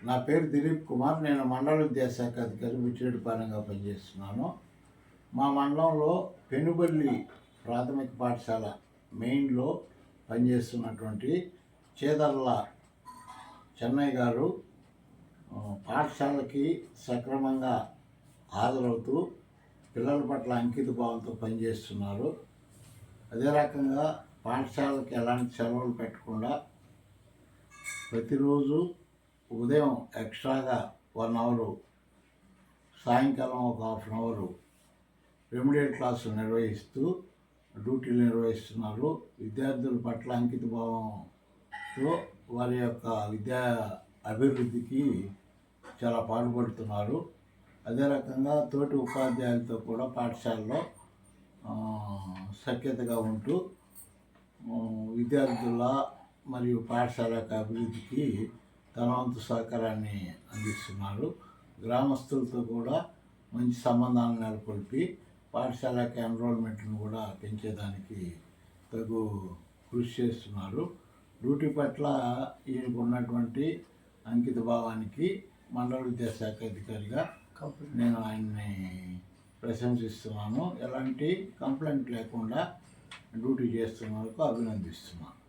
నా పేరు దిలీప్ కుమార్. నేను మండల విద్యాశాఖ అధికారి ముచ్చిరెడ్డిపాలెంగా పనిచేస్తున్నాను. మా మండలంలో పెనుబల్లి ప్రాథమిక పాఠశాల మెయిన్లో పనిచేస్తున్నటువంటి చేదర్ల చెన్నై గారు పాఠశాలకి సక్రమంగా హాజరవుతూ పిల్లల పట్ల అంకిత భావంతో పనిచేస్తున్నారు. అదే రకంగా పాఠశాలకి ఎలాంటి సెలవులు పెట్టకుండా ప్రతిరోజు ఉదయం ఎక్స్ట్రాగా 1 అవరు, సాయంకాలం ఒక ½ అవరు రెమిడియల్ క్లాసులు నిర్వహిస్తూ డ్యూటీలు నిర్వహిస్తున్నారు. విద్యార్థుల పట్ల అంకిత భావంతో వారి యొక్క విద్యా అభివృద్ధికి చాలా పాటుపడుతున్నారు. అదే రకంగా తోటి ఉపాధ్యాయులతో కూడా పాఠశాలలో సఖ్యతగా ఉంటూ విద్యార్థుల మరియు పాఠశాల యొక్క అభివృద్ధికి తన వంతు సహకారాన్ని అందిస్తున్నారు. గ్రామస్తులతో కూడా మంచి సంబంధాలను నెలకొల్పి పాఠశాల యొక్క ఎన్రోల్మెంట్ను కూడా పెంచేదానికి తగు కృషి చేస్తున్నారు. డ్యూటీ పట్ల ఈయనకు ఉన్నటువంటి అంకిత భావానికి మండల విద్యాశాఖ అధికారిగా నేను ఆయన్ని ప్రశంసిస్తున్నాను. ఎలాంటి కంప్లైంట్ లేకుండా డ్యూటీ చేస్తున్నందుకు అభినందిస్తున్నాను.